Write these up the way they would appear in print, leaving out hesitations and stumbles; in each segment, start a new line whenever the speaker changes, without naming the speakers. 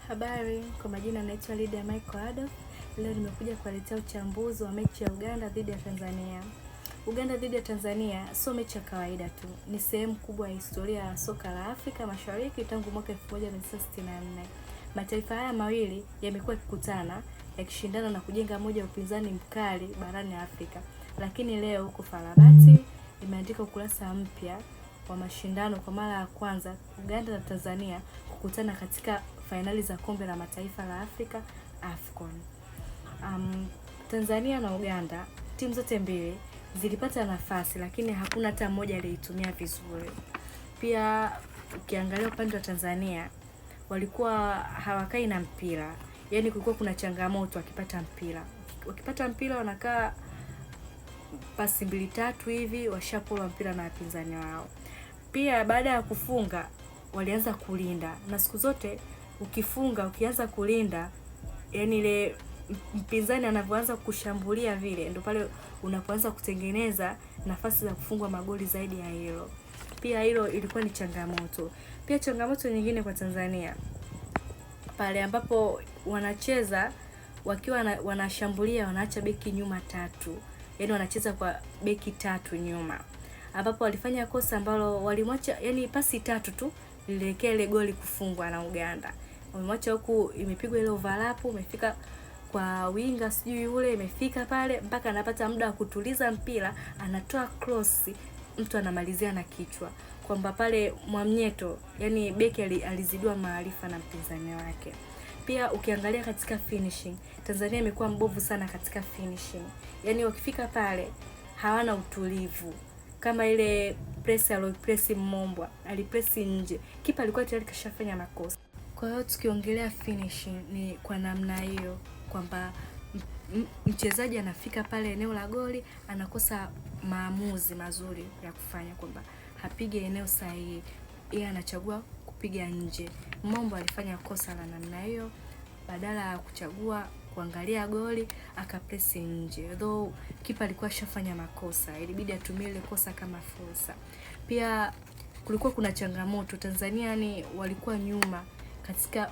Habari, kwa majina naitwa Lydia Michael Adolf. Leo nimekuja kuwaletea uchambuzi wa mechi ya Uganda dhidi ya Tanzania. Uganda dhidi ya Tanzania sio mechi ya kawaida tu, ni sehemu kubwa ya historia ya soka la Afrika Mashariki tangu mwaka 1964. Mataifa haya mawili yamekuwa yakikutana, yakishindana na kujenga moja ya upinzani mkali barani Afrika. Lakini leo huko Farabati imeandika ukurasa mpya wa mashindano. Kwa mara ya kwanza Uganda na Tanzania kukutana katika fainali za kombe la mataifa la Afrika AFCON. Tanzania na Uganda, timu zote mbili zilipata nafasi, lakini hakuna hata mmoja aliyetumia vizuri. Pia ukiangalia upande wa Tanzania, walikuwa hawakai na mpira. Yaani kulikuwa kuna changamoto wakipata mpira. Wakipata mpira wanakaa pasi 2-3 hivi washapola mpira na wapinzani wao. Pia baada ya kufunga walianza kulinda. Na siku zote ukianza kulinda, yani ile mpinzani anavyoanza kushambulia vile ndio pale unapoanza kutengeneza nafasi za kufungwa magoli zaidi ya hilo. Pia hilo ilikuwa ni changamoto. Pia changamoto nyingine kwa Tanzania, pale ambapo wanacheza wakiwa wanashambulia wanaacha beki nyuma 3. Yaani wanacheza kwa beki 3 nyuma. Ambapo walifanya kosa ambalo walimwacha, yani pasi 3 tu lilielekea ile goli kufungwa na Uganda. Wamemwacha huku imepigwa ile overlap, imefika kwa winga sijui yule, imefika pale mpaka anapata muda wa kutuliza mpira, anatoa cross, mtu anamalizia na kichwa. Kwamba pale Mwamnyeto, yani beki alizidiwa maarifa na mpinzani wake. Pia ukiangalia katika finishing, Tanzania imekuwa mbovu sana katika finishing. Yani wakifika pale hawana utulivu. Kama ile press aliyopress Mombwa, alipress nje. Kipa alikuwa tayari kashafanya makosa. Kwa hiyo tukiongelea finishing ni kwa namna hiyo, kwamba mchezaji anafika pale eneo la goli anakosa maamuzi mazuri ya kufanya, kwamba hapige eneo sahihi, yeye anachagua kupiga nje. Mombwa alifanya kosa la namna hiyo, badala ya kuchagua kuangalia goli akapresi nje. Though kipa alikuwa shafanya makosa, ilibidi atumie ile kosa kama fursa. Pia kulikuwa kuna changamoto, Tanzania ni walikuwa nyuma katika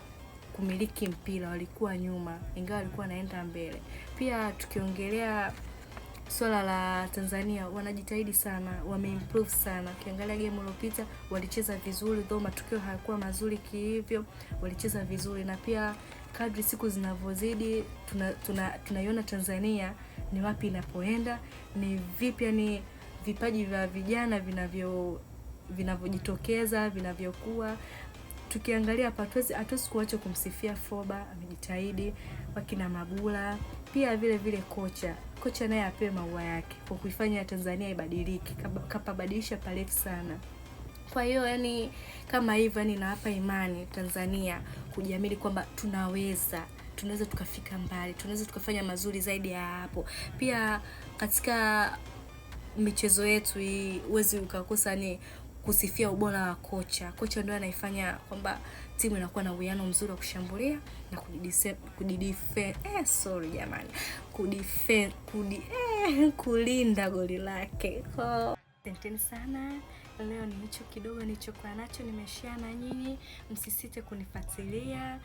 kumiliki mpira, walikuwa nyuma ingawa walikuwa naenda mbele. Pia tukiongelea swala la Tanzania, wanajitahidi sana, wameimprove sana. Ukiangalia game iliyopita walicheza vizuri, though matukio hayakuwa mazuri kihivyo, walicheza vizuri. Na pia kadri siku zinavyozidi tunaiona Tanzania ni wapi inapoenda, ni vipi, yani vipaji vya vijana vinavyojitokeza, vinavyokuwa. Tukiangalia hapa hatuwezi kuacha kumsifia Foba, amejitahidi, wakina Mabula. Pia vile kocha naye apewe maua yake kwa kuifanya Tanzania ibadilike, kapabadilisha paleti sana. Kwa hiyo yani kama hivyo, yani nawapa imani Tanzania kujiamini kwamba tunaweza tukafika mbali, tunaweza tukafanya mazuri zaidi ya hapo. Pia katika michezo yetu hii huwezi ukakosa ni kusifia ubora wa kocha. Kocha ndio anaifanya kwamba timu inakuwa na uwiano mzuri wa kushambulia na kulinda goli lake. Asanteni sana. Leo ni hicho kidogo nilichokuwa nacho nimeshare na nyinyi. Msisite kunifuatilia,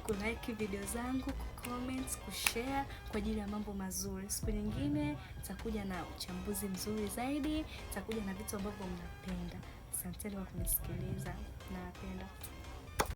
kulike video zangu, kucomment, kushare kwa ajili ya mambo mazuri. Siku nyingine nitakuja na uchambuzi mzuri zaidi, nitakuja na vitu ambavyo mnapenda. Asanteni kwa kunisikiliza. Napenda.